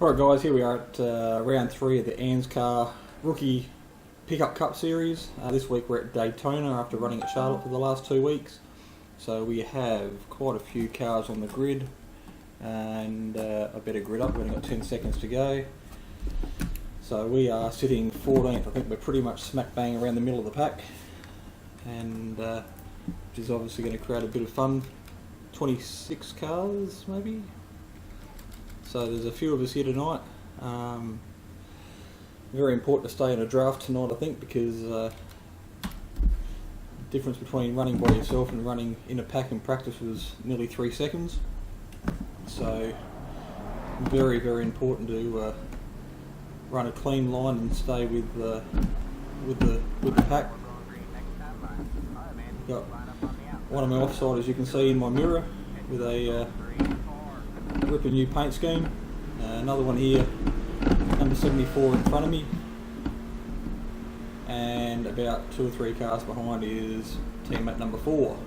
Alright guys, here we are at round 3 of the ANZCAR Rookie Pickup Cup Series. This week we're at Daytona after running at Charlotte for the last 2 weeks. So we have quite a few cars on the grid and I better grid up, we've only got 10 seconds to go. So we are sitting 14th, I think we're pretty much smack bang around the middle of the pack, and which is obviously going to create a bit of fun. 26 cars maybe? So there's a few of us here tonight. Very important to stay in a draft tonight, I think, because the difference between running by yourself and running in a pack in practice was nearly 3 seconds. So very, very important to run a clean line and stay with the pack. Got one of my offsiders you can see in my mirror with a ripping new paint scheme. Another one here, number 74 in front of me, and about 2 or 3 cars behind is teammate number 4.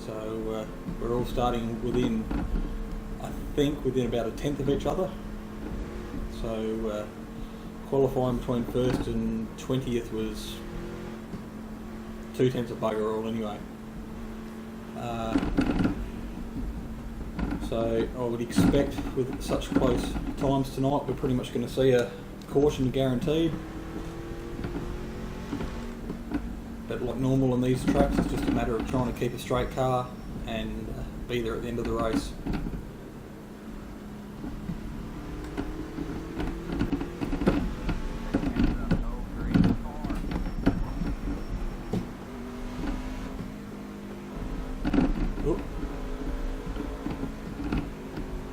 So we're all starting within, I think, within about a tenth of each other. So qualifying between 1st and 20th was 2 tenths of bugger all anyway. So I would expect with such close times tonight we're pretty much going to see a caution guaranteed. But like normal in these tracks, it's just a matter of trying to keep a straight car and be there at the end of the race.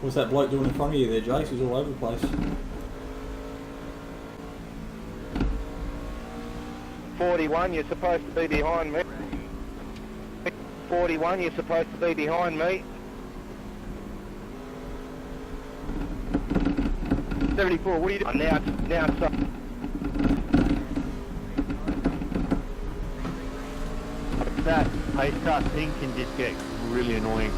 What's that bloke doing in front of you there, Jace? He's all over the place. 41, you're supposed to be behind me. 41, you're supposed to be behind me. 74, what are you doing? Now it's up. That pace car thing can just get really annoying.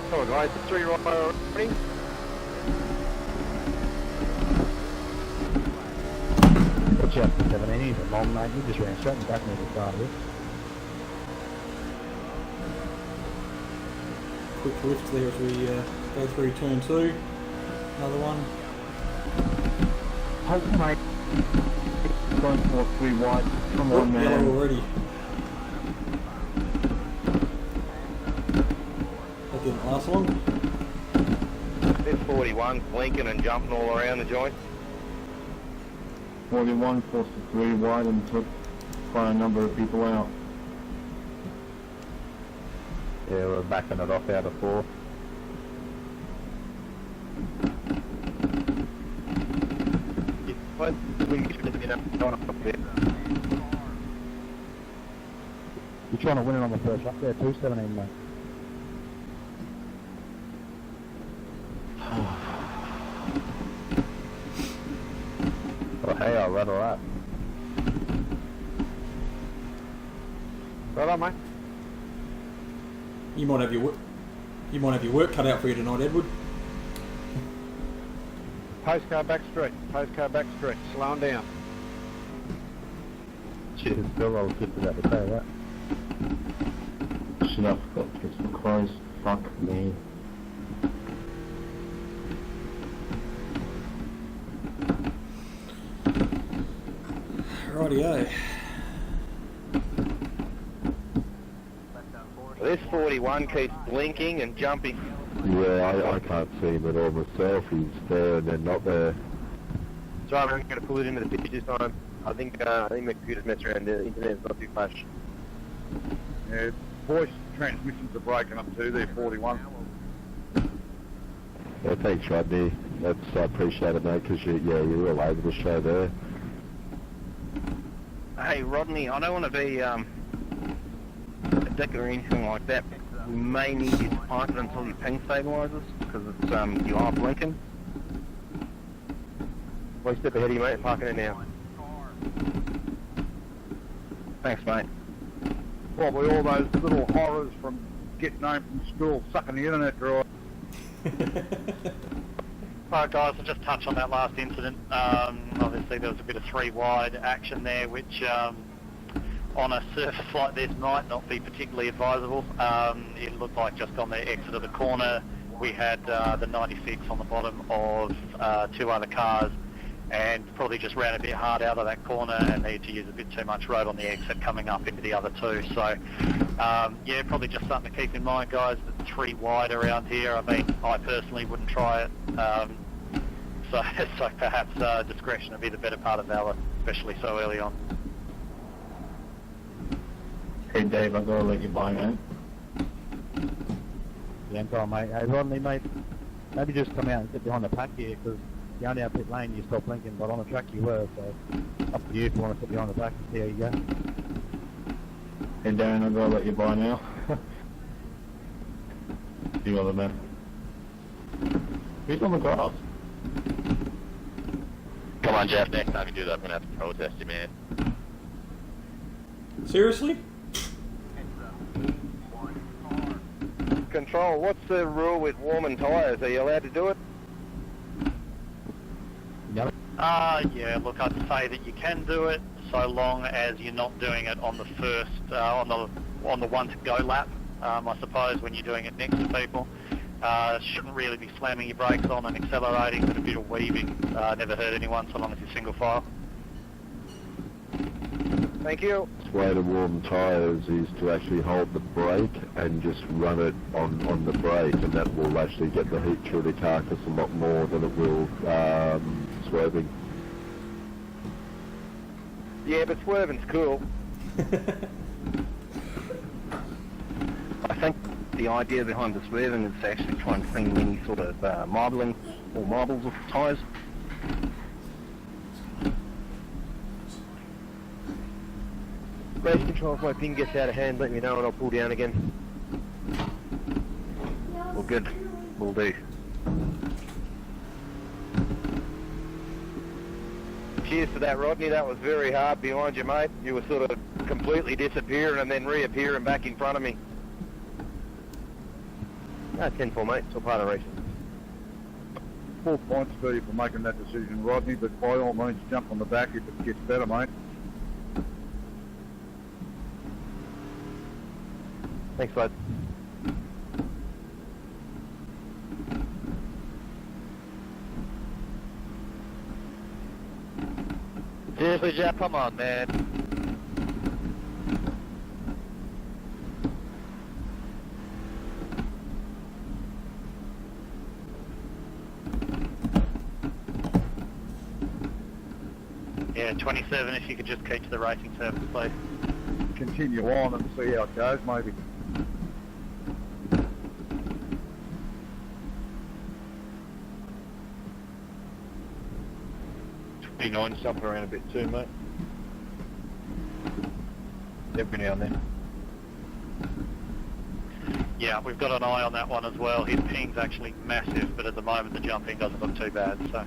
Come on guys, the 3 right already. Watch out for 17, he's a long mate, he just ran straight in the back of the car here. Quick lift there as we go through turn 2. Another one. Hold mate. Going for 3 wide. Come on, man. Yellow already. That didn't last long. There's 41 blinking and jumping all around the joint. 41 forced to 3 wide and took quite a number of people out. Yeah, we're backing it off out of 4. You're trying to win it on the first lap there too, 17 mate. Well, hey, I'll run all right. Right on, mate. You might have your work cut out for you tonight, Edward. Postcard back straight, slowing down. Cheers, Bill, I was just about to say that. Shit, I forgot to get some clothes. Fuck me. Rightio. This 41 keeps blinking and jumping. Yeah, I can't see him at all myself. He's there and then not there. So I'm going to pull it into the pitch this time. I think my computer's messed around. The internet's not too flash. Yeah, voice transmissions are breaking up too. They're 41. Yeah, thanks, Rodney. I appreciate it, mate, because you're all over the show there. Hey, Rodney, I don't want to be a dick or anything like that. We may need you to park it until your ping stabilizes, because it's you are blinking. One step ahead of you, mate. Parking it now. Thanks, mate. Probably all those little horrors from getting home from school, sucking the internet dry. Alright guys, I'll just touch on that last incident. Obviously there was a bit of 3 wide action there, which on a surface like this might not be particularly advisable. It looked like just on the exit of the corner we had the 96 on the bottom of 2 other cars, and probably just ran a bit hard out of that corner and needed to use a bit too much road on the exit coming up into the other 2. So yeah, probably just something to keep in mind guys, that 3 wide around here. I mean, I personally wouldn't try it. So perhaps discretion would be the better part of valor, especially so early on. Hey Dave, I've got to let you by, mate. Yeah, go on, mate. Hey Rodney, mate, maybe just come out and sit behind the pack here, because you're only out pit lane, you stopped blinking, but on the track you were, so up to you if you want to sit behind the pack. There you go. Hey Darren, I've got to let you by now. You other man. Who's on the grass? Come on, Jeff, next time you do that, I'm going to have to protest you, man. Seriously? Control, what's the rule with warming tyres? Are you allowed to do it? Yep. Yeah, look, I'd say that you can do it so long as you're not doing it on the first, on the one to go lap, I suppose, when you're doing it next to people. Shouldn't really be slamming your brakes on and accelerating, but a bit of weaving never hurt anyone so long as you're single file. Thank you. The way to warm tyres is to actually hold the brake and just run it on the brake, and that will actually get the heat through the carcass a lot more than it will swerving. Yeah, but swerving's cool. I think the idea behind the swerving is to actually try and clean any sort of marbling or marbles off the tyres. Race control, if my ping gets out of hand, let me know and I'll pull down again. Well, good. Will do. Cheers for that, Rodney. That was very hard behind you, mate. You were sort of completely disappearing and then reappearing back in front of me. 10-4, mate. It's all part of racing. 4 points for you for making that decision, Rodney, but by all means jump on the back if it gets better, mate. Thanks, bud. Seriously, Jeff, come on, man. Yeah, 27 if you could just keep to the racing surface, please. Continue on and see how it goes, maybe. P9's jumping around a bit too, mate. Every now and then. Yeah, we've got an eye on that one as well. His ping's actually massive, but at the moment the jumping doesn't look too bad, so.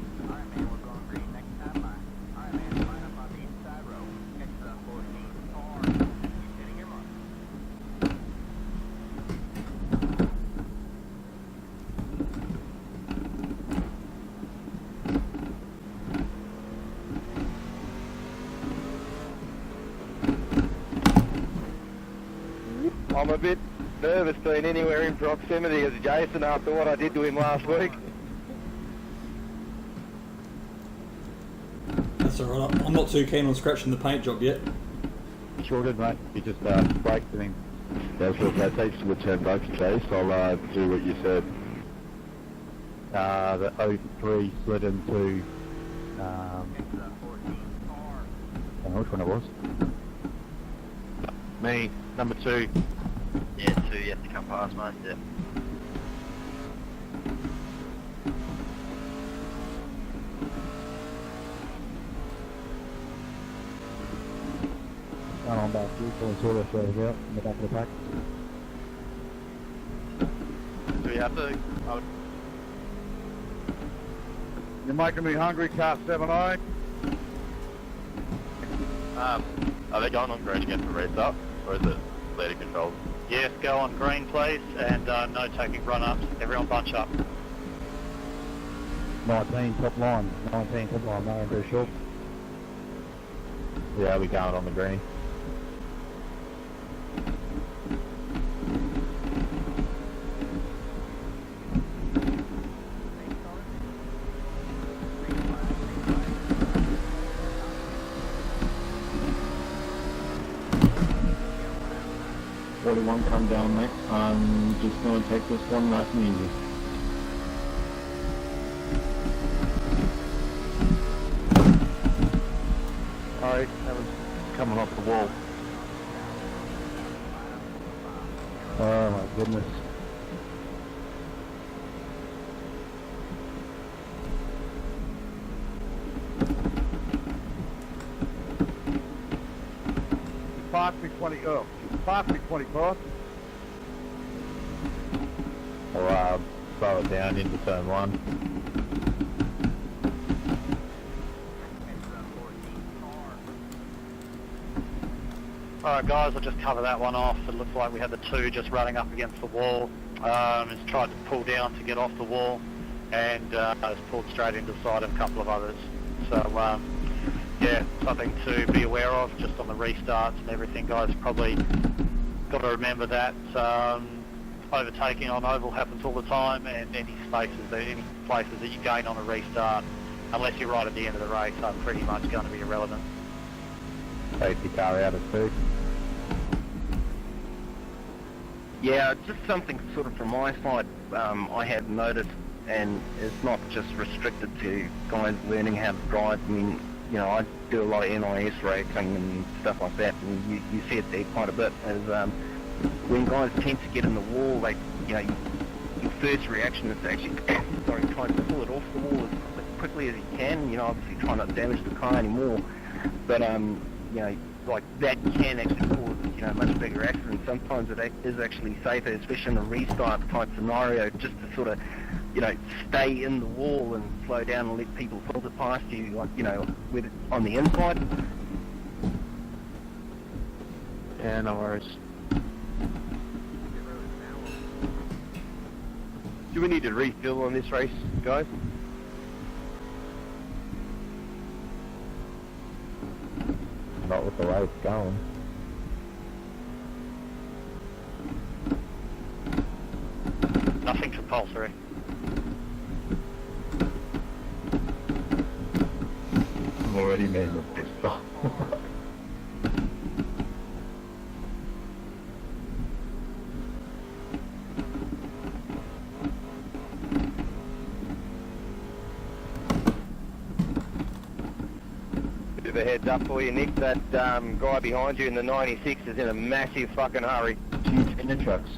I'm a bit nervous being anywhere in proximity as Jason after what I did to him last week. That's alright. I'm not too keen on scratching the paint job yet. Sure did, mate. You just braked him. That's what that takes to the $10, Chase. I'll do what you said. The 03 slid into, I don't know which one it was. Me, number 2. Yeah, 2, you have to come past, mate, yeah. Run on back here, pulling all the further out in the back of the pack. Do we have to? You're making me hungry, car 7-8. Are they going on green again for restart? Or is it? leader controls. Yes, go on green please, and no taking run-ups. Everyone bunch up. 19 top line, no, Andrew Shaw. Yeah, we're going on the green. Come down, mate. I'm just going to take this one nice and easy. Alright, that was coming off the wall. Oh my goodness. Park me 20, park me 25. Or slow it down into turn 1. Alright guys, I'll just cover that one off. It looks like we had the 2 just running up against the wall. It's tried to pull down to get off the wall, and it's pulled straight into the side of a couple of others. So yeah, something to be aware of just on the restarts and everything, guys. Probably got to remember that overtaking on oval happens all the time, and any places that you gain on a restart, unless you're right at the end of the race, are pretty much going to be irrelevant. Safety car out of 2. Yeah, just something sort of from my side I have noticed, and it's not just restricted to guys learning how to drive. I mean, you know, I do a lot of NIS racing and stuff like that, and you see it there quite a bit, is when guys tend to get in the wall, they, you know, your first reaction is to actually try to pull it off the wall as quickly as you can, you know, obviously try not to damage the car anymore, but you know, like that can actually cause, you know, much bigger accidents. Sometimes it is actually safer, especially in a restart type scenario, just to sort of, you know, stay in the wall and slow down and let people filter past you, like, you know, with it on the inside. Yeah, no worries. Do we need to refill on this race, guys? Not with the race going. Nothing compulsory. I'm already made the pit stop. Bit of a heads up for you, Nick. That guy behind you in the 96 is in a massive fucking hurry. Huge in the trucks.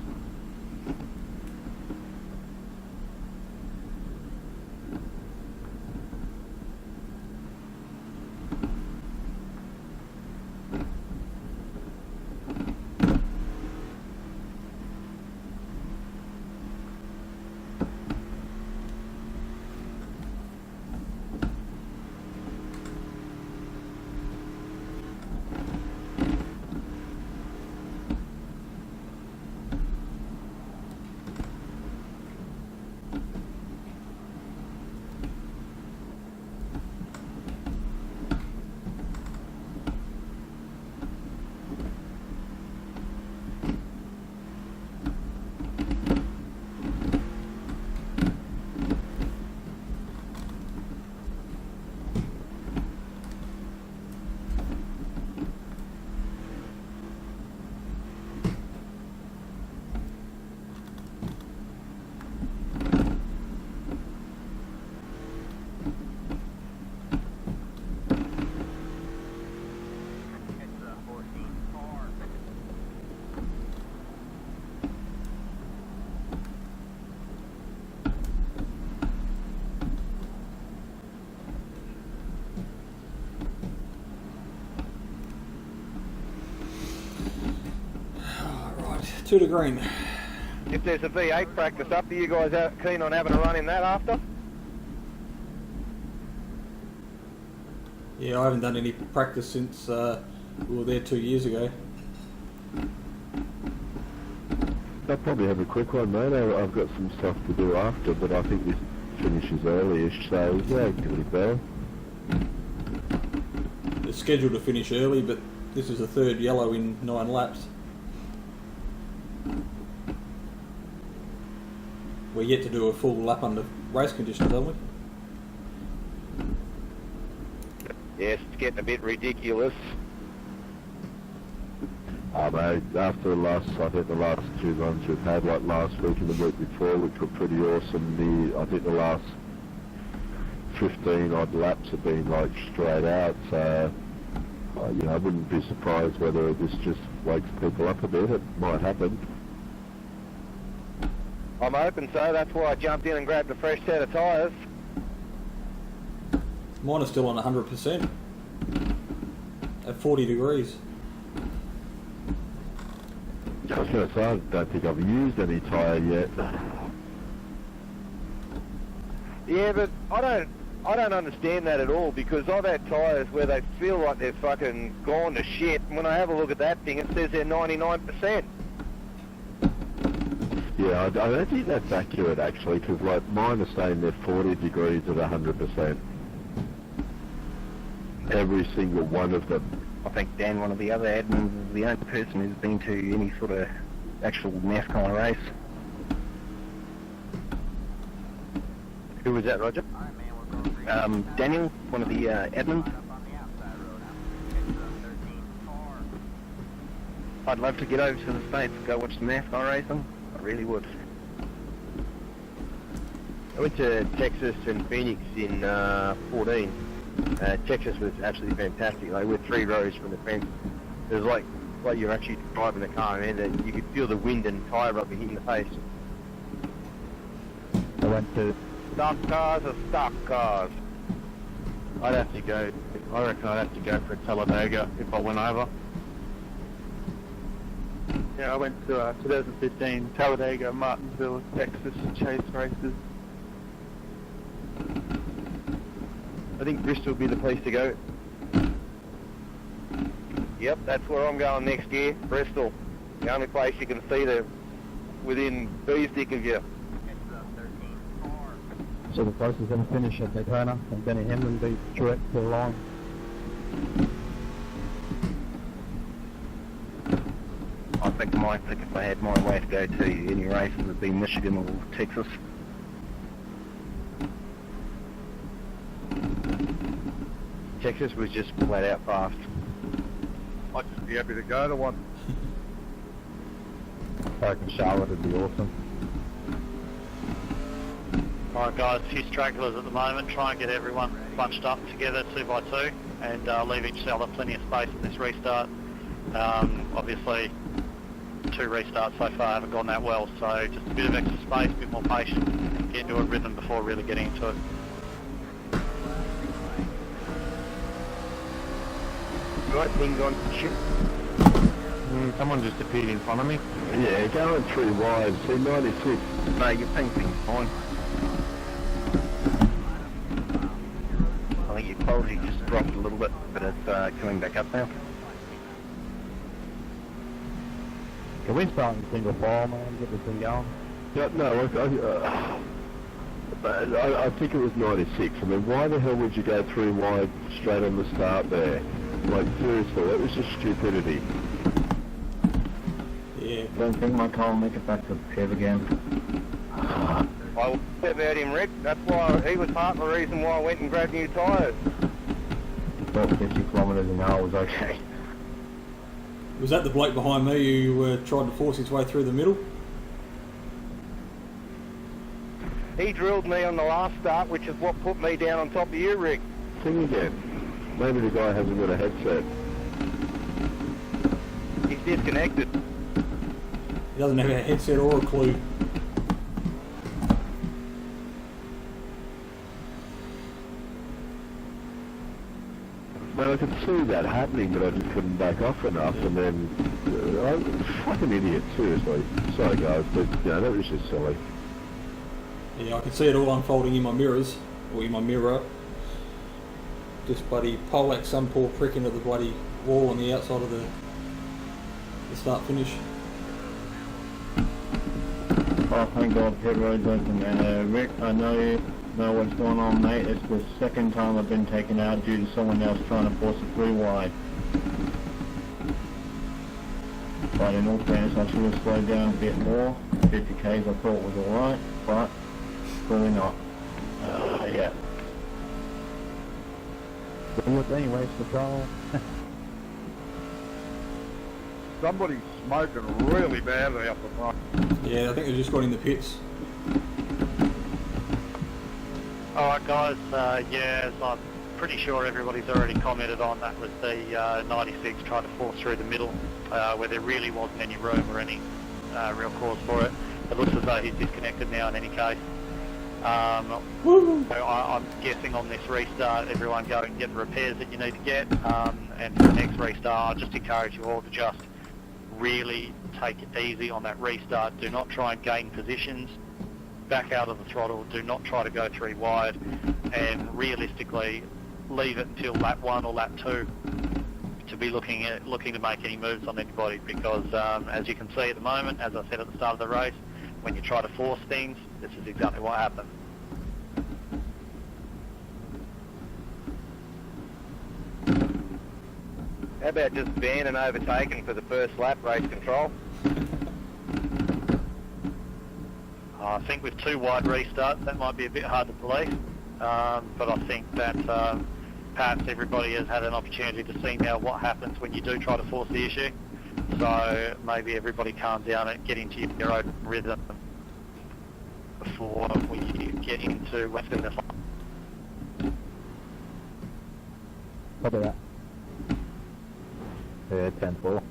Two to green. If there's a V8 practice up, are you guys keen on having a run in that after? Yeah, I haven't done any practice since we were there 2 years ago. I'll probably have a quick one, mate. I've got some stuff to do after, but I think this finishes early-ish, so yeah, give it a go. It's scheduled to finish early, but this is the third yellow in 9 laps. We're yet to do a full lap under race conditions, aren't we? Yes, it's getting a bit ridiculous. Oh, mate, after I think the last 2 runs we've had, like last week and the week before, which were pretty awesome, I think the last 15 odd laps have been like straight out, so I wouldn't be surprised whether this just wakes people up a bit. It might happen. I'm hoping so, that's why I jumped in and grabbed a fresh set of tyres. Mine are still on 100% at 40 degrees. I was going to say, I don't think I've used any tyre yet. Yeah, but I don't understand that at all, because I've had tyres where they feel like they're fucking gone to shit, and when I have a look at that thing, it says they're 99%. Yeah, I don't think that's accurate actually, because like mine are saying they're 40 degrees at 100%. Every single one of them. I think Dan, one of the other admins, is the only person who's been to any sort of actual NASCAR race. Who was that, Roger? Daniel, one of the admins. I'd love to get over to the States and go watch some NASCAR racing. I really would. I went to Texas and Phoenix in 14. Texas was absolutely fantastic. Like, we're 3 rows from the fence. It was like you're actually driving a car, man. That you could feel the wind and tyre rubber hitting the face. I went to Stock cars or stock cars? I reckon I'd have to go for Talladega if I went over. Yeah, I went to 2015 Talladega, Martinsville, Texas Chase races. I think Bristol would be the place to go. Yep, that's where I'm going next year, Bristol. The only place you can see the within bee's dick of you. So the closest ever finish at Daytona, and Benny Hamlin beat Truex to the line. I think my pick, if I had my way to go to any races, would be Michigan or Texas. Texas was just flat out fast. I'd just be happy to go to one. I reckon Charlotte would be awesome. Alright guys, a few stragglers at the moment. Try and get everyone bunched up together 2 by 2 and leave each seller plenty of space in this restart. Obviously 2 restarts so far haven't gone that well, so just a bit of extra space, a bit more patience, get into a rhythm before really getting into it. Right, things on shit. Someone just appeared in front of me. Yeah, going 3 wide, see 96. No, your ping thing's fine. I think your quality just dropped a little bit, but it's coming back up now. Can we start in single file, man, get this thing going? Yeah, no, I think it was 96. I mean, why the hell would you go 3 wide straight on the start there? Like, seriously, that was just stupidity. Yeah. Don't think my car will make it back to the pit again. I will say about him, Rick. That's why he was part of the reason why I went and grabbed new tyres. Thought 50 kilometres an hour was okay. Was that the bloke behind me who tried to force his way through the middle? He drilled me on the last start, which is what put me down on top of you, Rick. Sing again. Maybe the guy hasn't got a headset. He's disconnected. He doesn't have a headset or a clue. Well, I could see that happening, but I just couldn't back off enough, and then... I'm a fucking idiot, seriously. Sorry guys, but that was just silly. Yeah, I can see it all unfolding in my mirrors, or in my mirror. Just bloody poleaxe some poor prick into the bloody wall on the outside of the start finish. Oh, thank God, pit road's open. Rick, I know what's going on, mate. It's the second time I've been taken out due to someone else trying to force a 3 wide. But in all fairness, I should have slowed down a bit more. 50 k's I thought was alright, but clearly not. Yeah. Look, anyways, patrol. Somebody's smoking really badly up the front. Yeah, I think they just got in the pits. Alright guys, yeah, as I'm pretty sure everybody's already commented on, that was the 96 trying to force through the middle, where there really wasn't any room or any real cause for it. It looks as though he's disconnected now in any case. So I'm guessing on this restart, everyone go and get the repairs that you need to get, and for the next restart, I just encourage you all to just really take it easy on that restart. Do not try and gain positions. Back out of the throttle. Do not try to go 3 wide, and realistically, leave it until lap 1 or lap 2 to be looking to make any moves on anybody. Because as you can see at the moment, as I said at the start of the race, when you try to force things, this is exactly what happens. How about just ban and overtaking for the first lap race control? I think with 2 wide restarts, that might be a bit hard to believe, but I think that perhaps everybody has had an opportunity to see now what happens when you do try to force the issue. So maybe everybody calm down and get into your own rhythm before we get into Western this line. Copy that. Yeah, 10-4.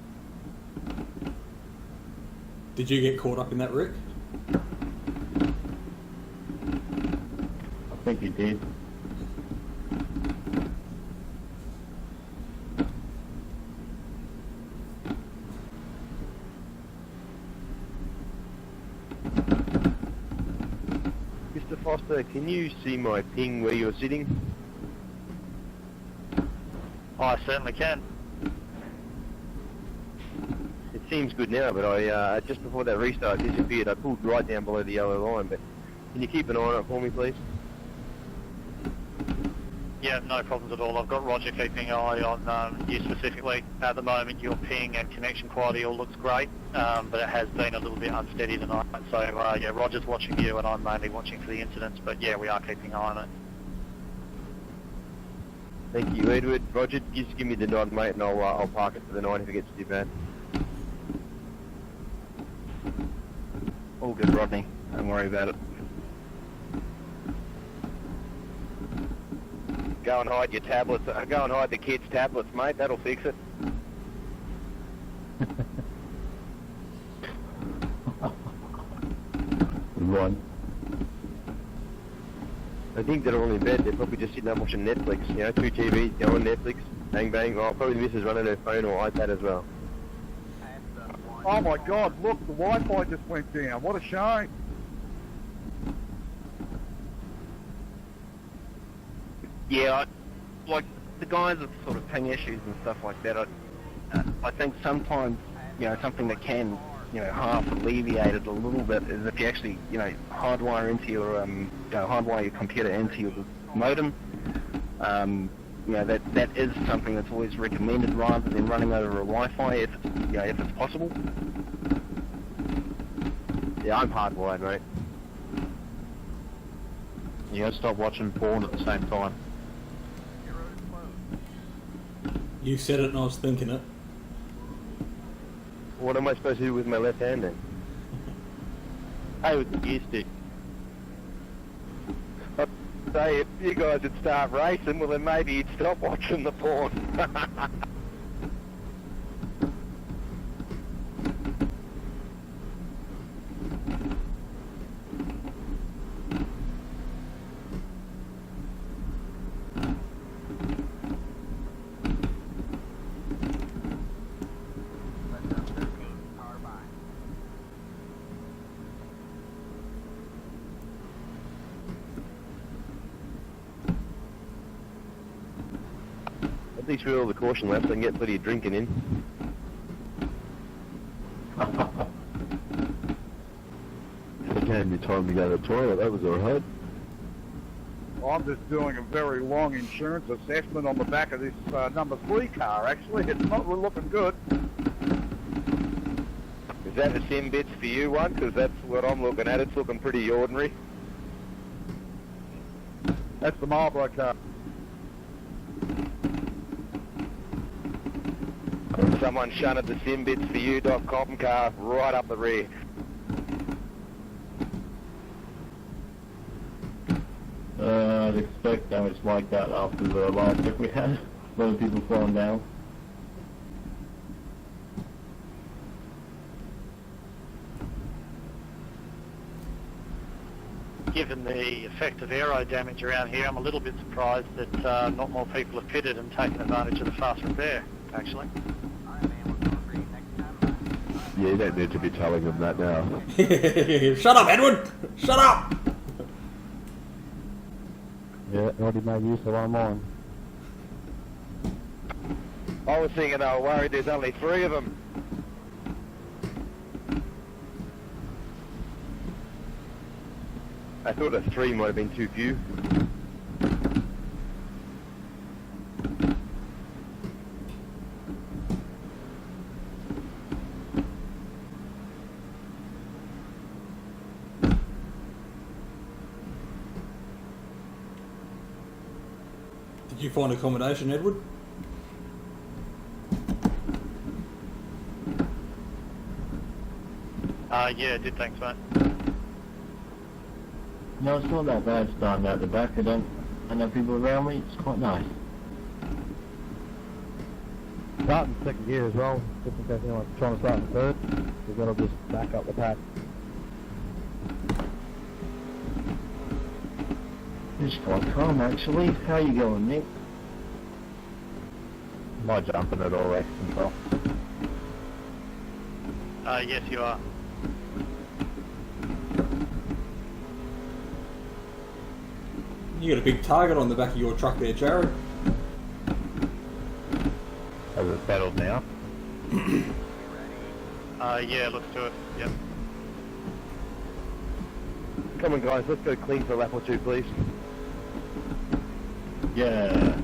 Did you get caught up in that, Rick? I think you did. Mr. Foster, can you see my ping where you're sitting? I certainly can. It seems good now, but I just before that restart disappeared. I pulled right down below the yellow line, but can you keep an eye on it for me, please? Yeah, no problems at all. I've got Roger keeping an eye on you specifically. At the moment, your ping and connection quality all looks great, but it has been a little bit unsteady tonight. So, yeah, Roger's watching you, and I'm mainly watching for the incidents, but yeah, we are keeping an eye on it. Thank you, Edward. Roger, just give me the nod, mate, and I'll park it for the night if it gets too bad. All good, Rodney. Don't worry about it. Go and hide your tablets. Go and hide the kids' tablets, mate. That'll fix it. One. I think they're all in bed. They're probably just sitting up watching Netflix. You know, 2 TVs, go on Netflix, bang bang. Oh, probably the missus running her phone or iPad as well. Oh my God, look, the Wi-Fi just went down. What a shame. Yeah, like the guys with sort of ping issues and stuff like that, I think sometimes, you know, something that can, you know, half alleviate it a little bit is if you actually, you know, hardwire into your, hardwire your computer into your modem. You know, that is something that's always recommended rather than running over a Wi-Fi if it's, you know, if it's possible. Yeah, I'm hardwired, mate. You gotta stop watching porn at the same time. You said it and I was thinking it. What am I supposed to do with my left hand then? Hey, with the gear stick. I'd say if you guys would start racing, well then maybe you'd stop watching the porn. At least with all the caution laps, I can get plenty of drinking in. gave me time to go to the toilet. That was alright. I'm just doing a very long insurance assessment on the back of this number 3 car, actually. It's not looking good. Is that the sim bits for you one? Because that's what I'm looking at. It's looking pretty ordinary. That's the Marlboro car. Someone shunted the simbitsforyou.com car right up the rear. I'd expect damage like that after the last trip we had. A lot of people falling down. Given the effect of aero damage around here, I'm a little bit surprised that not more people have pitted and taken advantage of the fast repair, actually. Yeah, you don't need to be telling them that now. Shut up, Edward! Shut up! Yeah, already made use of one of mine. I was thinking they were worried there's only 3 of them. I thought a 3 might have been too few. Did you find accommodation, Edward? Yeah, I did, thanks, mate. No, it's not that bad starting out the back. I don't have people around me. It's quite nice. Starting second gear as well, just in case anyone's trying to start in third, we've got to just back up the pack. It's quite calm actually. How you going, Nick? Am I jumping at all race control? Yes, you are. You got a big target on the back of your truck there, Jared. Has it settled now? Yeah, let's do it. Yep. Come on guys, let's go clean for a lap or 2 please. Yeah.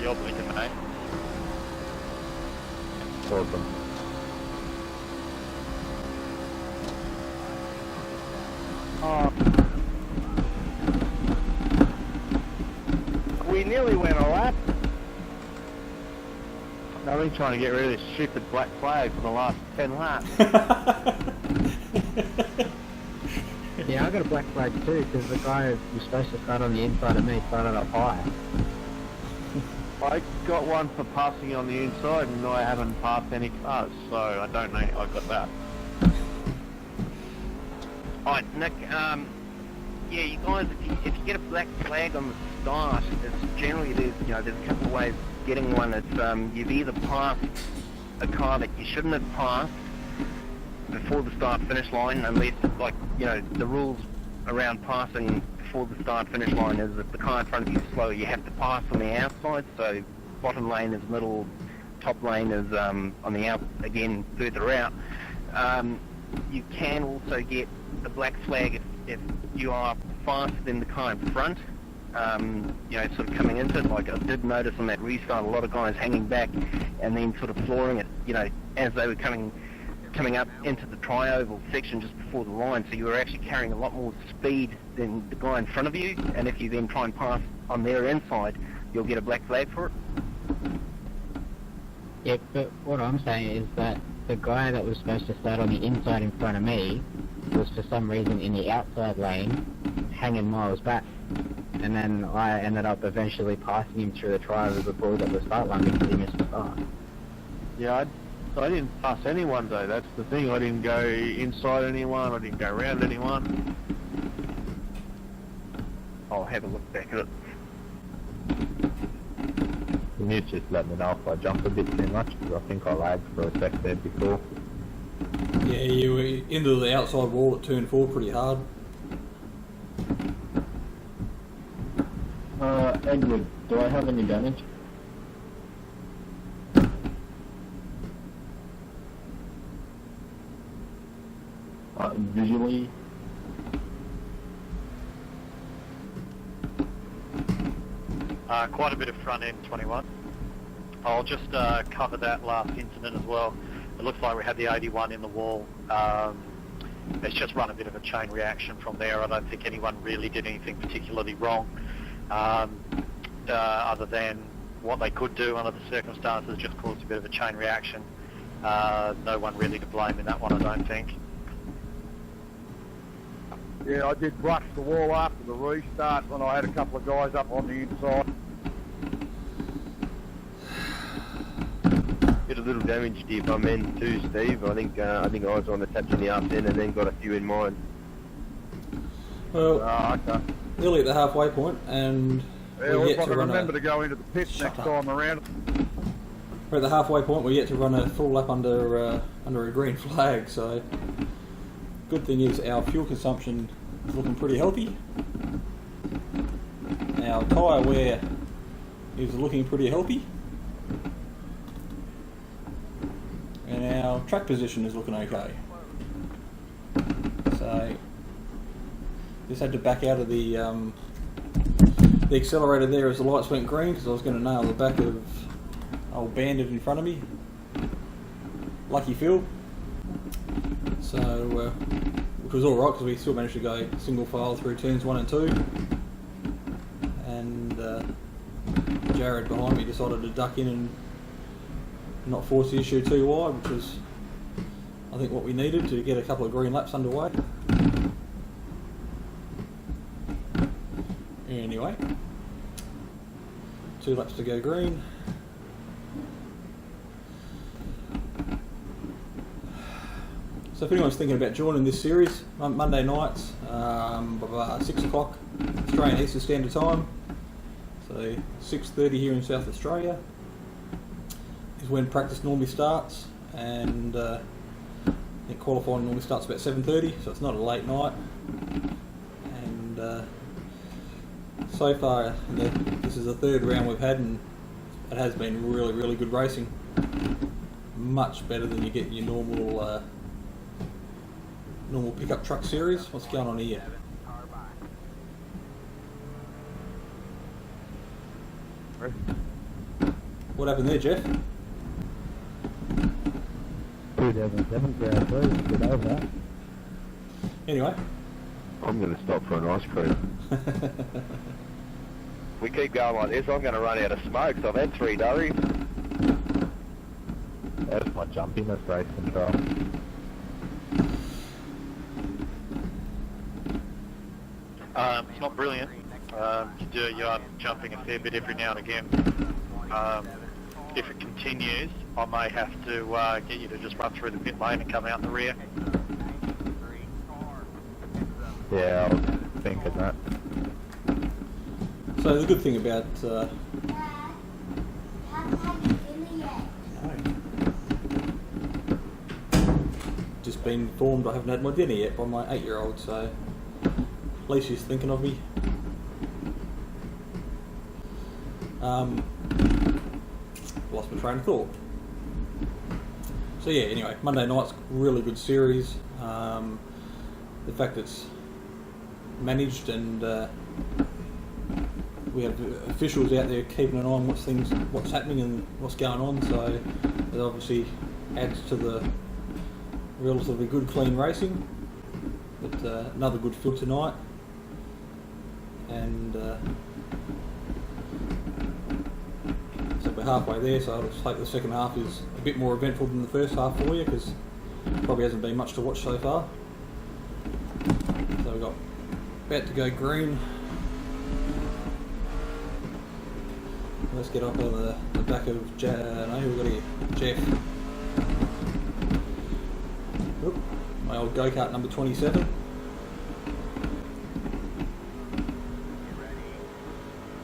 You're blinking, mate. Awesome. We nearly went a lap. I've been trying to get rid of this stupid black flag for the last 10 laps. Yeah, I got a black flag too, because the guy who was supposed to start on the inside of me started up high. I got one for passing on the inside and I haven't passed any cars, so I don't know how I got that. Alright, Nick, yeah, you guys, if you get a black flag on the start, it's generally, there's a couple of ways of getting one. It's, you've either passed a car that you shouldn't have passed before the start-finish line, unless, the rules around passing before the start-finish line is if the car in front of you is slow, you have to pass on the outside, so bottom lane is middle, top lane is on the out, again, further out. You can also get the black flag if you are faster than the car in front, sort of coming into it. Like I did notice on that restart, a lot of guys hanging back and then sort of flooring it, as they were coming up into the tri-oval section just before the line, so you were actually carrying a lot more speed than the guy in front of you, and if you then try and pass on their inside, you'll get a black flag for it. Yeah, but what I'm saying is that the guy that was supposed to start on the inside in front of me was for some reason in the outside lane, hanging miles back. And then I ended up eventually passing him through the trial of the balls at the start line because he missed the start. Yeah, I didn't pass anyone though, that's the thing. I didn't go inside anyone, I didn't go around anyone. I'll have a look back at it. Can you just let me know if I jump a bit too much? Because I think I lagged for a sec there before. Yeah, you were into the outside wall at turn 4 pretty hard. Edward, do I have any damage? Visually? Quite a bit of front end 21. I'll just cover that last incident as well. It looks like we had the 81 in the wall. It's just run a bit of a chain reaction from there. I don't think anyone really did anything particularly wrong, other than what they could do under the circumstances, just caused a bit of a chain reaction. No one really to blame in that one, I don't think. Yeah, I did brush the wall after the restart when I had a couple of guys up on the inside. Did a little damage to your bum end too, Steve. I think I was on the touch in the arse end and then got a few in mine. Well, Okay. nearly at the halfway point, and Yeah, we if get I to can run remember to go into the pits Shut next up. time around. we're at the halfway point. We get to run a full lap under a green flag. So, good thing is our fuel consumption is looking pretty healthy. Our tyre wear is looking pretty healthy. And our track position is looking okay. So, just had to back out of the accelerator there as the lights went green because I was going to nail the back of old Bandit in front of me. Lucky Phil. So, which was alright because we still managed to go single file through turns 1 and 2. And Jared behind me decided to duck in and not force the issue too wide, which was, I think, what we needed to get a couple of green laps underway. Anyway, 2 laps to go green. So if anyone's thinking about joining this series, Monday nights, 6 o'clock Australian Eastern Standard Time, so 6:30 here in South Australia, is when practice normally starts, and I think qualifying normally starts about 7:30, so it's not a late night. And so far, this is the 3rd round we've had, and it has been really, really good racing. Much better than you get in your normal pickup truck series. What's going on here? What happened there, Jeff? 2007 Rd3, get over that. Anyway. I'm going to stop for an ice cream. If we keep going like this, I'm going to run out of smoke, so I've had 3 durries. That's my jumpiness race control. It's not brilliant. You are jumping a fair bit every now and again. If it continues, I may have to get you to just run through the pit lane and come out the rear. Yeah, I was thinking that. So the good thing about just been informed I haven't had my dinner yet by my 8-year-old, so at least she's thinking of me. Lost my train of thought. So yeah, anyway, Monday night's really good series. The fact it's managed and we have officials out there keeping an eye on what's happening and what's going on, so it obviously adds to the relatively good clean racing. But another good field tonight, and so we're halfway there, so I just hope the second half is a bit more eventful than the first half for you, because probably hasn't been much to watch so far. So we've got about to go green. Let's get up on the back of no, who we got here? Jeff. Oop, my old go-kart number 27.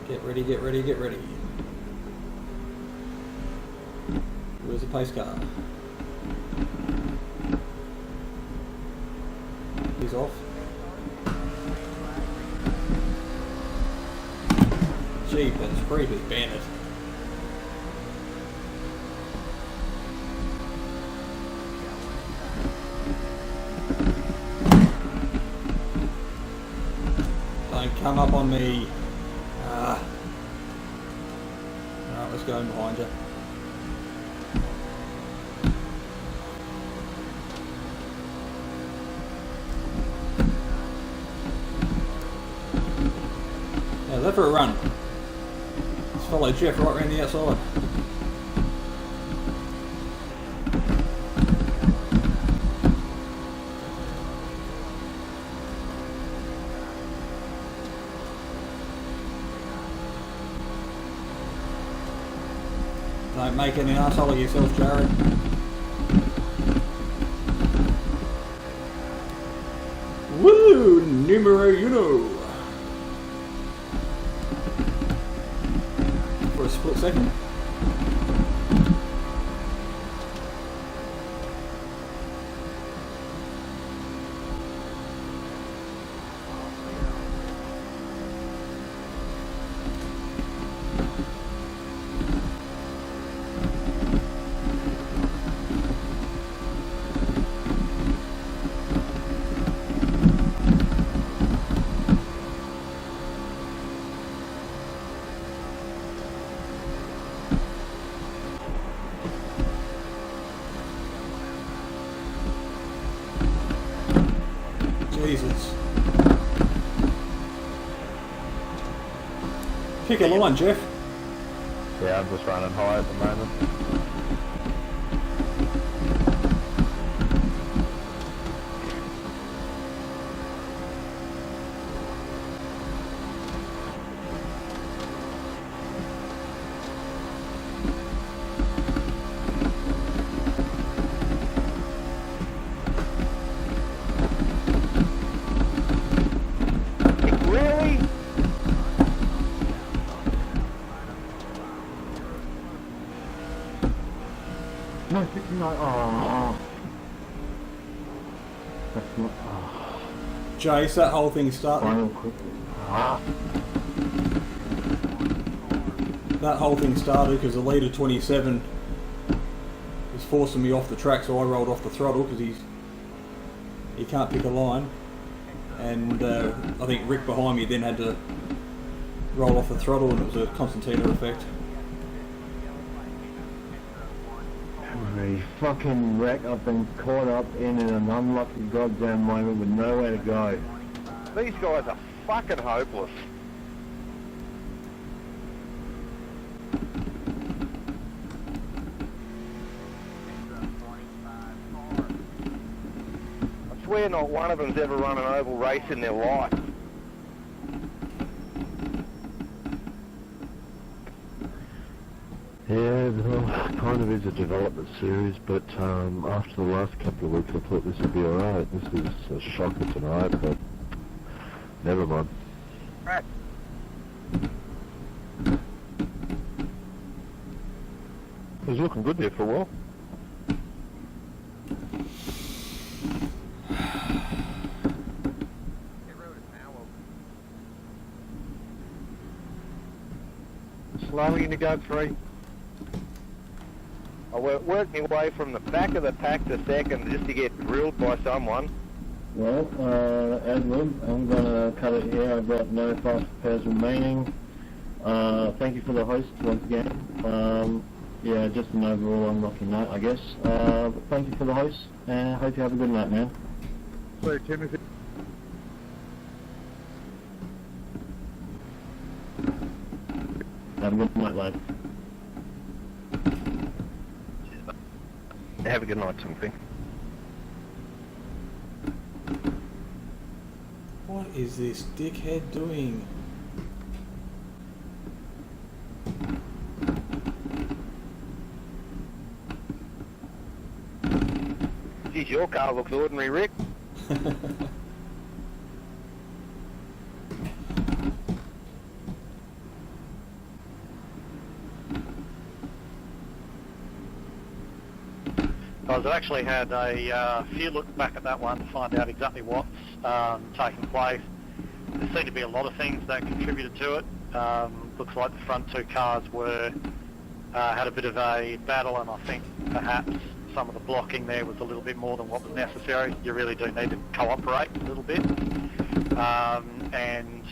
Get ready, get ready, get ready. Where's the pace car? He's off. Jeepers creepers, bandit. Don't come up on me. Alright, let's go in behind you. Now let for a run. Let's follow Jeff right around the outside. Don't make any arsehole of yourself, Jared. Woo! Numero uno! For a split second. Jesus. Pick a line, Jeff. Yeah, I'm just running high at the moment. Really? No, no, oh. That's not, oh. Jace, that whole thing started. Final quick. Ah. That whole thing started because the leader 27 was forcing me off the track, so I rolled off the throttle because he can't pick a line, and I think Rick behind me then had to roll off the throttle, and it was a concertina effect. The fucking wreck I've been caught up in an unlucky goddamn moment with nowhere to go. These guys are fucking hopeless. I swear not one of them's ever run an oval race in their life. Yeah, well, kind of is a development series, but after the last couple of weeks I thought this would be alright. This is a shocker tonight, but never mind. Right. It was looking good there for a while. Slowly into go 3. I worked my way from the back of the pack to second just to get drilled by someone. Well, Edward, I'm gonna cut it here. I've got no fast repairs remaining. Thank you for the host once again. Yeah, just an overall unlucky night, I guess. But thank you for the host, and I hope you have a good night, man. So, Timothy. Have a good night, lad. Have a good night, something. What is this dickhead doing? Geez, your car looks ordinary, Rick. Guys, I've actually had a few looks back at that one to find out exactly what's taking place. There seemed to be a lot of things that contributed to it. Looks like the front two cars had a bit of a battle, and I think perhaps some of the blocking there was a little bit more than what was necessary. You really do need to cooperate a little bit. And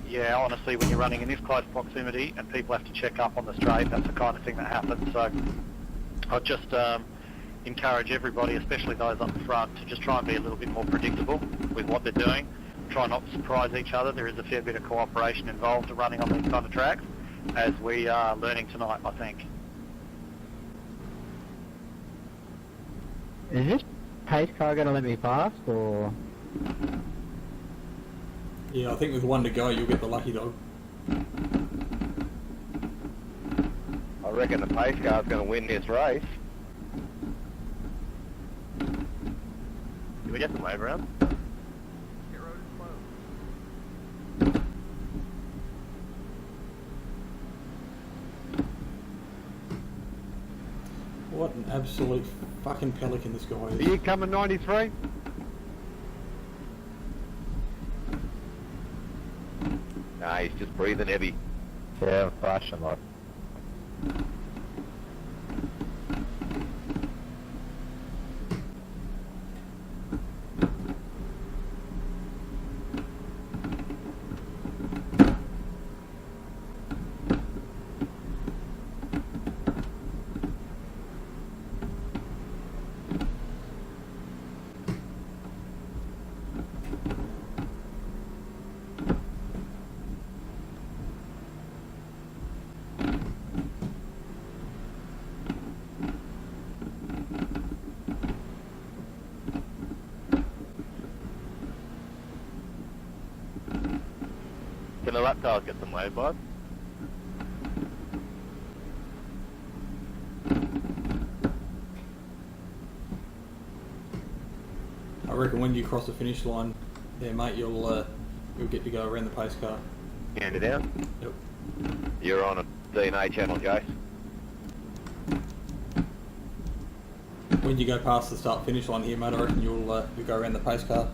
yeah, honestly, when you're running in this close proximity and people have to check up on the straight, that's the kind of thing that happens. So I'd just encourage everybody, especially those up the front, to just try and be a little bit more predictable with what they're doing. Try not to surprise each other. There is a fair bit of cooperation involved in running on these kind of tracks, as we are learning tonight, I think. Is this pace car going to let me pass, or...? Yeah, I think with one to go, you'll get the lucky dog. I reckon the pace car's going to win this race. Did we get some wave around? What an absolute fucking pelican this guy Are is. you coming 93? Nah, he's just breathing heavy. Yeah, flashing like. Can the lap cars get some wave, bud? I reckon when you cross the finish line there, mate, you'll get to go around the pace car. Hand it out. Yep. You're on a DNA channel, Jace. When you go past the start finish line here, mate, I reckon you'll go around the pace car.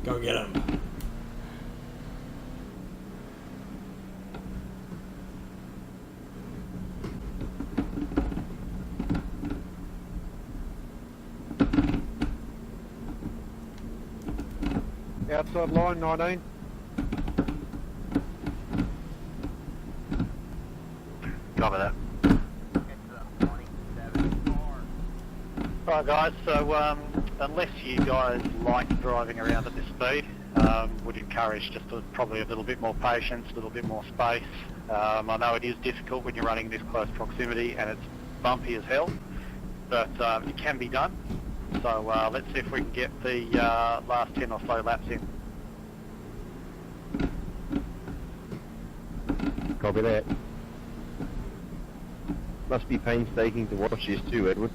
Go get him. Outside line 19. Cover that. Alright guys, so unless you guys like driving around at this speed, would encourage just probably a little bit more patience, a little bit more space. I know it is difficult when you're running in this close proximity and it's bumpy as hell, but it can be done. So let's see if we can get the last 10 or so laps in. Copy that. Must be painstaking to watch this too, Edward.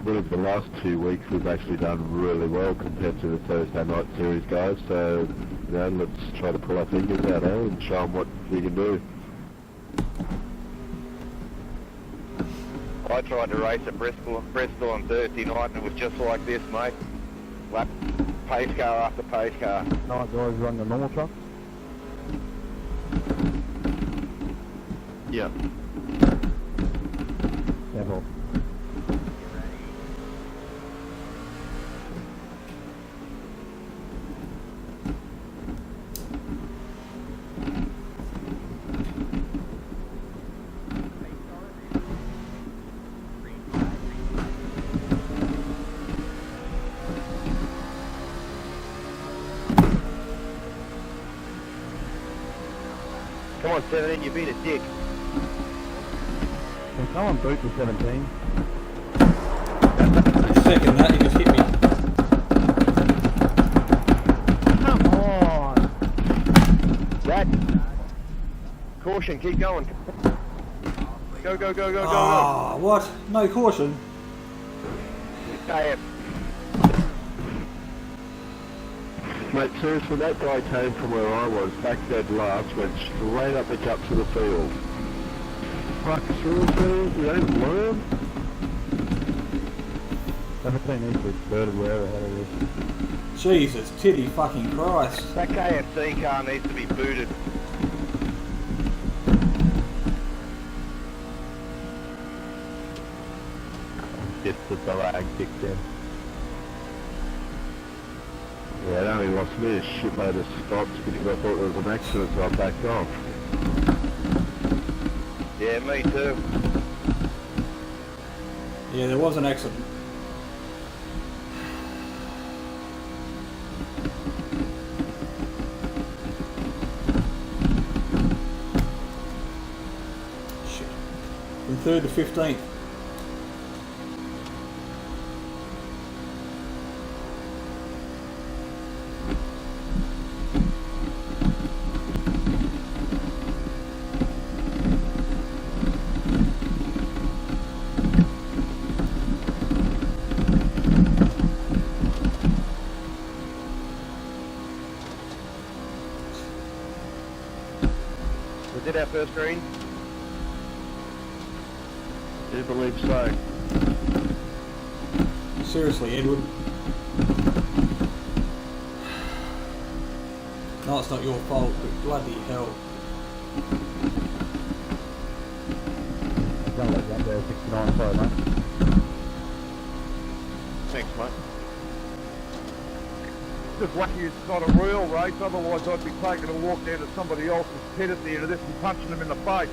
Well, the last 2 weeks we've actually done really well compared to the Thursday night series guys, so let's try to pull our fingers out and show them what we can do. I tried to race at Bristol on Thursday night and it was just like this, mate. Lap, pace car after pace car. No, guys run the normal truck. Yeah. Level. Come on, 17, you've been a dick. Can someone boot the 17? Second that, you just hit me. Come on! That. Caution, keep going. Go, go, go, go, go, Ah, what? No caution? go. KF. Mate, seriously, that guy came from where I was, back dead last, went straight up the guts of the field. Fuck, seriously? You don't learn? 17 needs to be exploded wherever the hell it is. Jesus, titty fucking Christ. That KFC car needs to be booted. Gets the lag kicked in. Yeah, it only lost me a shitload of stops because I thought there was an accident, so I backed off. Yeah, me too. Yeah, there was an accident. Shit. From 3rd to 15th. We did our first green. I do believe so. Seriously, Edward. No, it's not your fault, but bloody hell. I'm gonna let you up there, 69, sorry mate. Thanks, mate. Just lucky it's not a real race, otherwise I'd be taking a walk down to somebody else's pit at the end of this and punching them in the face.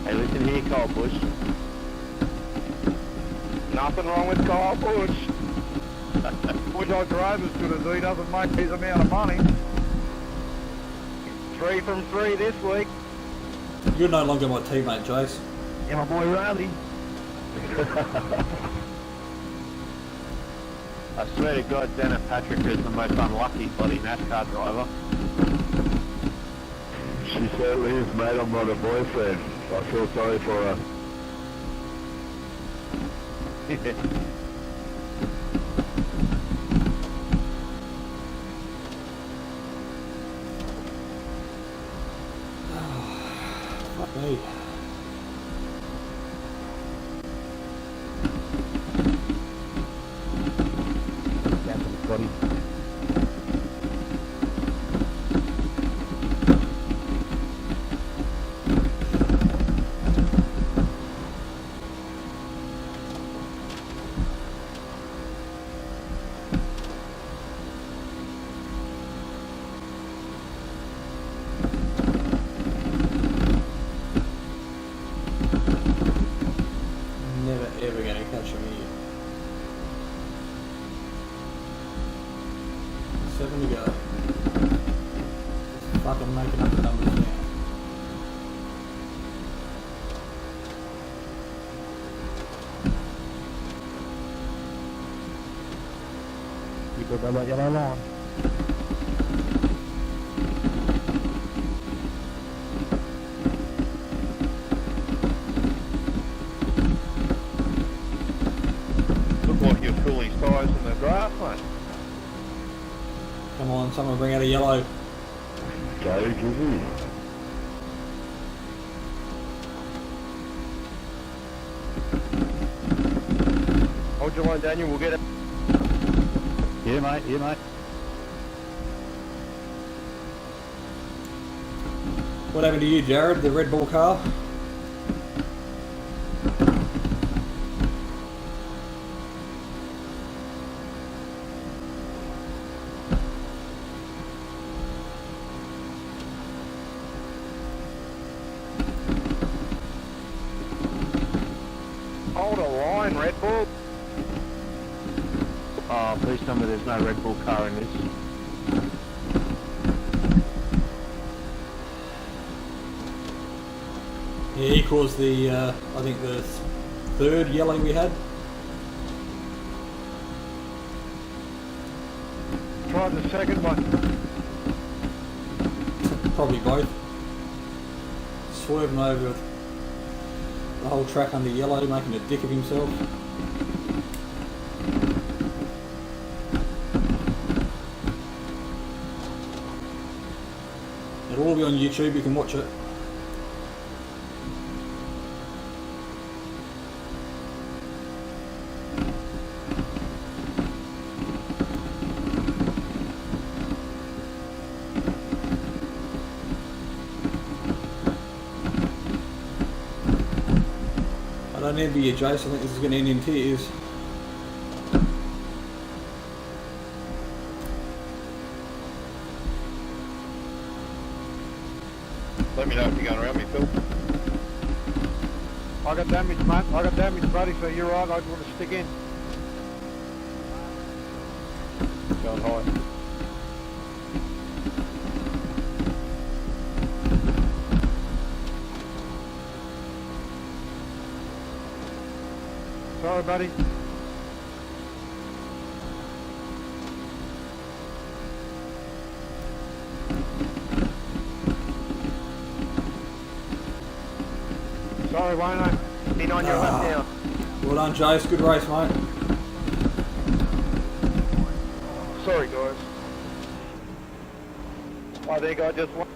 Hey, listen here, Kyle Bush. Nothing wrong with Kyle Bush. Wish I drove as good as he doesn't make his amount of money. 3 from 3 this week. You're no longer my teammate, Jace. Yeah, my boy Rahaley. I swear to God, Dana Patrick is the most unlucky bloody NASCAR driver. She certainly is, mate. I'm not a boyfriend. I feel sorry for her. Fuck me. Down to the Scotty. Never ever gonna catch him here. 7 to go. Just fucking making up the numbers now. You got that yellow line. Look like you're cooling his tyres in the grass, mate. Come on, someone bring out a yellow. Go, Gizzy. Hold your line, Daniel, we'll get it. Yeah mate, yeah mate. What happened to you, Jared? The Red Bull car? Hold a line, Red Bull. Oh, please tell me there's no Red Bull car in this. Yeah, he caused the, I think the third yellow we had. Try the second one. Probably both. Swerving over the whole track under yellow, making a dick of himself. It'll all be on YouTube, you can watch it. I don't envy you, Jace. I think this is going to end in tears. Let me know if you're going around me, Phil. I got damage, mate. I got damage, buddy, so you're right. I just want to stick in. Going high. Sorry, buddy. Sorry, Wayne. Been on your left now. Well done, Jace. Good race, mate. Sorry, guys. I think I just won.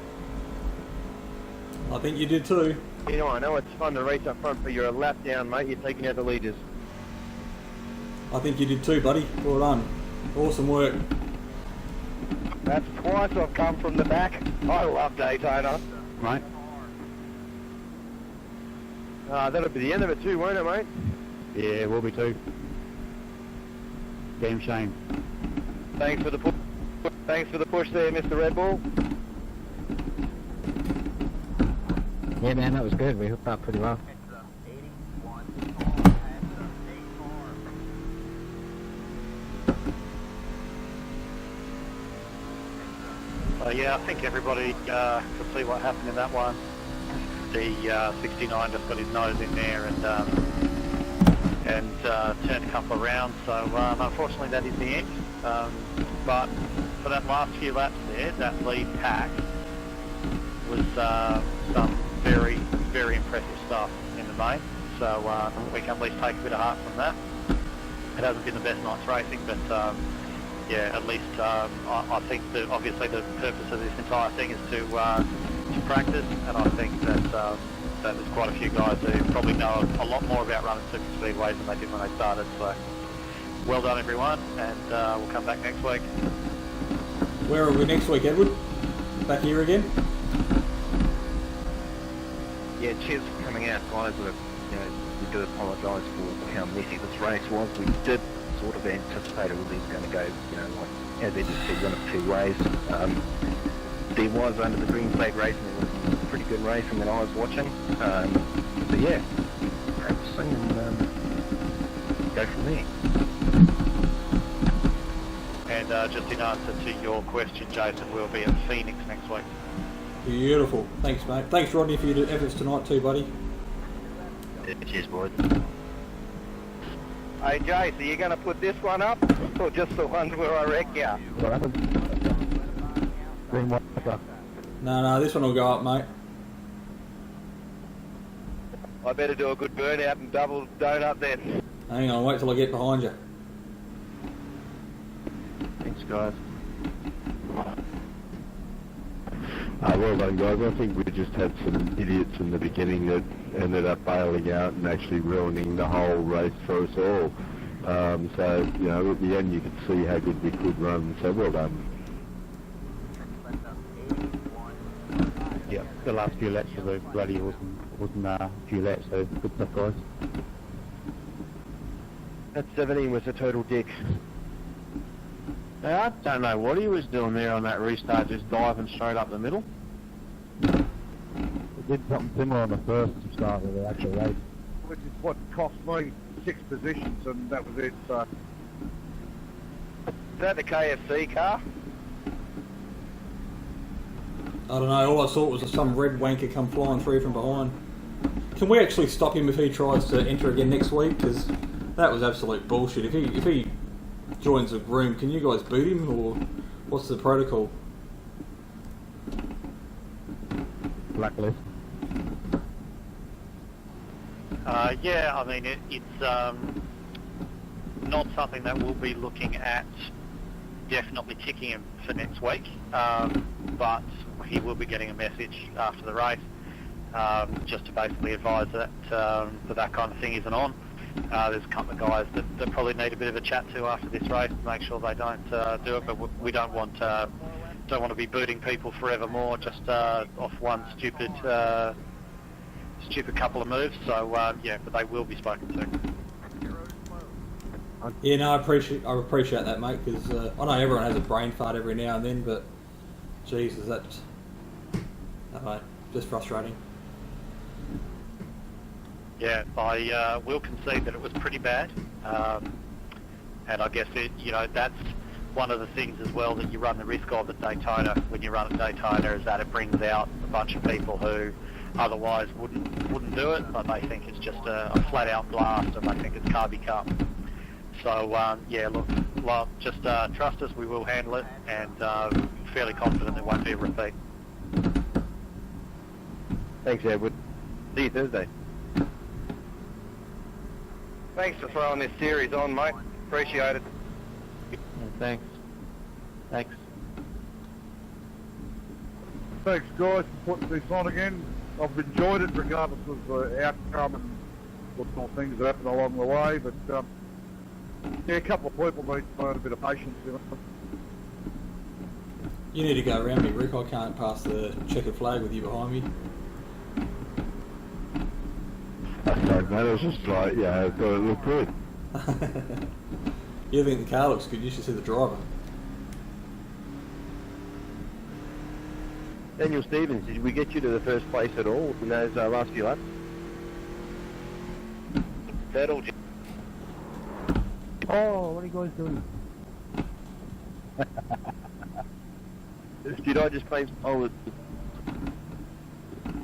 I think you did too. You know, I know it's fun to race up front, but you're a lap down, mate. You're taking out the leaders. I think you did too, buddy. Well done. Awesome work. That's twice I've come from the back. I love Daytona. Right. That'll be the end of it too, won't it, mate? Yeah, will be too. Game shame. Thanks for the push. Thanks for the push there, Mr. Red Bull. Yeah, man, that was good. We hooked up pretty well. Yeah, I think everybody could see what happened in that one. The 69 just got his nose in there and turned a couple of rounds. So unfortunately, that is the end. But for that last few laps there, that lead pack was some very, very impressive stuff in the main. So we can at least take a bit of heart from that. It hasn't been the best night's racing, but yeah, at least I think that obviously the purpose of this entire thing is to practice, and I think that there's quite a few guys who probably know a lot more about running super speedways than they did when they started. So well done, everyone, and we'll come back next week. Where are we next week, Edward? Back here again? Yeah, cheers for coming out, guys. We do apologise for how messy this race was. We did sort of anticipate it was going to go, like, as Ed just said, one of two ways. There was under the green flag racing, it was pretty good racing that I was watching. So yeah, practicing and go from there. And just in answer to your question, Jason, we'll be at Phoenix next week. Beautiful. Thanks, mate. Thanks, Rodney, for your efforts tonight too, buddy. Yeah, cheers, boys. Hey, Jace, are you going to put this one up, or just the one where I wreck you? What happened? Green water. No, this one will go up, mate. I better do a good burnout and double donut then. Hang on, wait till I get behind you. Thanks, guys. Well done, guys. I think we just had some idiots in the beginning that ended up bailing out and actually ruining the whole race for us all. So, at the end you could see how good we could run, so well done. Yeah, the last few laps was a bloody wasn't few laps, so good stuff, guys. That 17 was a total dick. Now, I don't know what he was doing there on that restart, just diving straight up the middle. It did something similar on the first start of the actual race. Which is what cost me 6 positions, and that was it. So. Is that the KFC car? I don't know, all I saw was some red wanker come flying through from behind. Can we actually stop him if he tries to enter again next week? Because that was absolute bullshit. If he joins the room, can you guys boot him, or what's the protocol? Blacklist. Yeah, I mean, it's not something that we'll be looking at definitely kicking him for next week, but he will be getting a message after the race just to basically advise that that kind of thing isn't on. There's a couple of guys that probably need a bit of a chat to after this race to make sure they don't do it, but we don't want to be booting people forevermore just off one stupid couple of moves. So yeah, but they will be spoken to. Yeah, no, I appreciate that, mate, because I know everyone has a brain fart every now and then, but Jesus, that's just frustrating. Yeah, I will concede that it was pretty bad, and I guess that's one of the things as well that you run the risk of at Daytona when you run at Daytona, is that it brings out a bunch of people who otherwise wouldn't do it, but they think it's just a flat out blast and they think it's carby cup. So yeah, look, just trust us, we will handle it, and fairly confident there won't be a repeat. Thanks, Edward. See you Thursday. Thanks for throwing this series on, mate. Appreciate it. Yeah, thanks. Thanks, guys, for putting this on again. I've enjoyed it regardless of the outcome and what sort of things that happen along the way, but yeah, a couple of people need to learn a bit of patience, you know. You need to go around me, Rick. I can't pass the checkered flag with you behind me. That's right, mate. I was just like, yeah, I thought it looked good. You think the car looks good, you should see the driver. Daniel Stevens, did we get you to the first place at all in those last few laps? That'll Oh, what are you guys doing? Did I just claim? I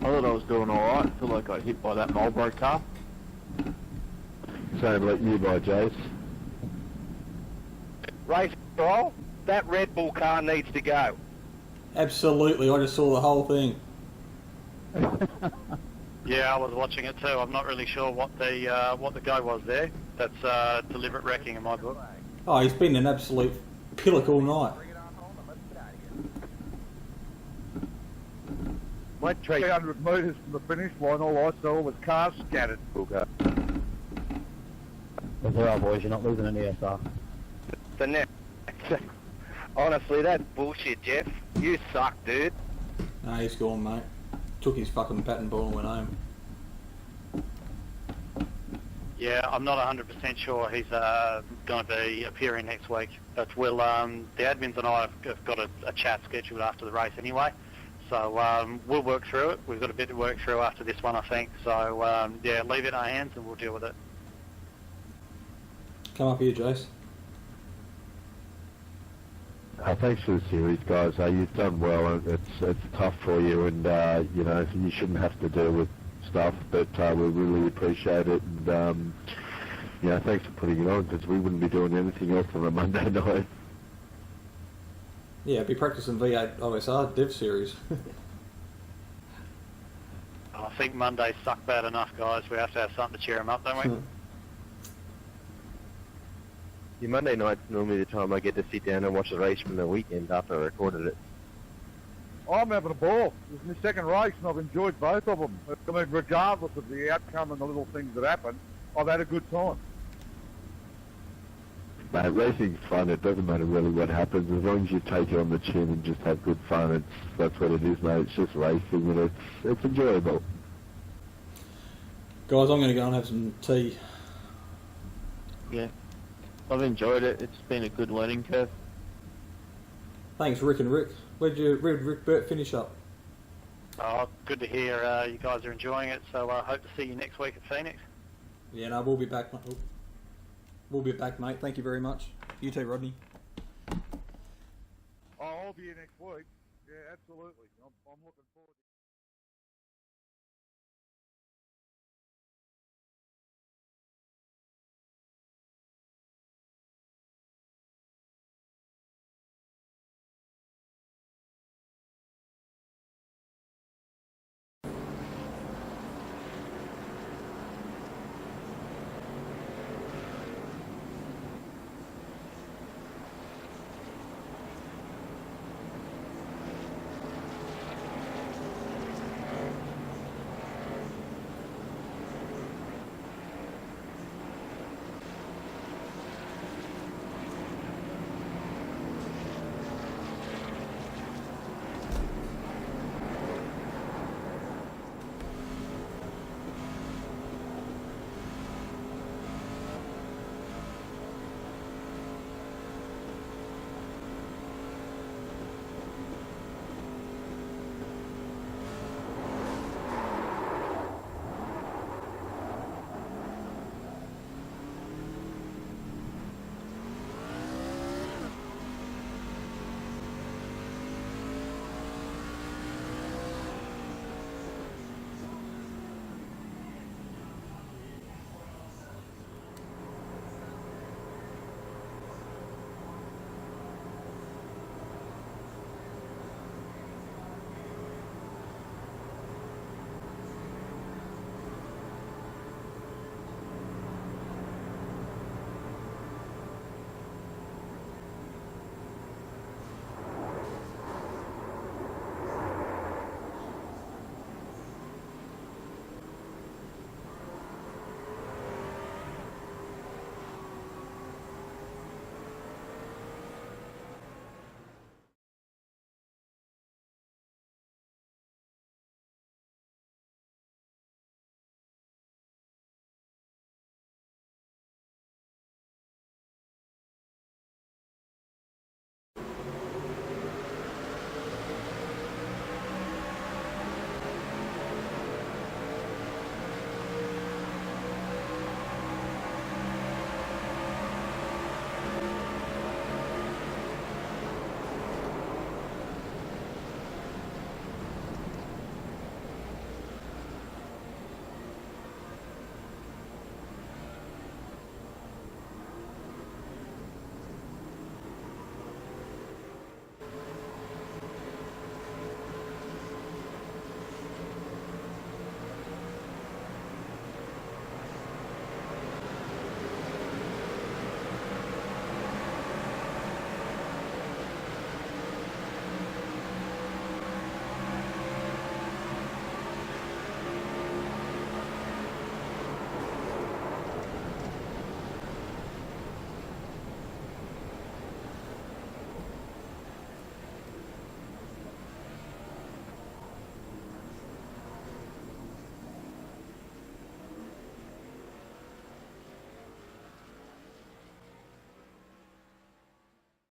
thought I was doing alright until I got hit by that Marlboro car. Same like you, by Jace. race control. That Red Bull car needs to go. Absolutely, I just saw the whole thing. Yeah, I was watching it too. I'm not really sure what the go was there. That's deliberate wrecking in my book. Oh, he's been an absolute pillock all night. Went 300 metres from the finish line, all I saw was cars scattered. Okay. That's all right, boys, you're not losing any SR. The next. Honestly, that's bullshit, Jeff. You suck, dude. No, he's gone, mate. Took his fucking bat and ball and went home. Yeah, I'm not 100% sure he's going to be appearing next week. But we'll, the admins and I have got a chat scheduled after the race anyway. So we'll work through it. We've got a bit to work through after this one, I think. So yeah, leave it in our hands and we'll deal with it. Come up here, Jace. Thanks for the series, guys. You've done well. It's tough for you, and you know, you shouldn't have to deal with stuff, but we really appreciate it. And you know, thanks for putting it on, because we wouldn't be doing anything else on a Monday night. Yeah, be practicing V8 OSR Div Series. I think Mondays suck bad enough, guys. We have to have something to cheer them up, don't we? Yeah, Monday night's normally the time I get to sit down and watch the race from the weekend after I recorded it. I'm having a ball. This is my second race and I've enjoyed both of them. I mean, regardless of the outcome and the little things that happen, I've had a good time. Mate, racing's fun. It doesn't matter really what happens, as long as you take it on the chin and just have good fun. That's what it is, mate. It's just racing, and it's enjoyable. Guys, I'm going to go and have some tea. Yeah, I've enjoyed it. It's been a good learning curve. Thanks, Rick and Rick. Where'd Rick Burt finish up? Oh, good to hear you guys are enjoying it. So I hope to see you next week at Phoenix. Yeah, no, we'll be back. We'll be back, mate. Thank you very much. You too, Rodney. I'll be here next week. Yeah, absolutely. I'm looking forward to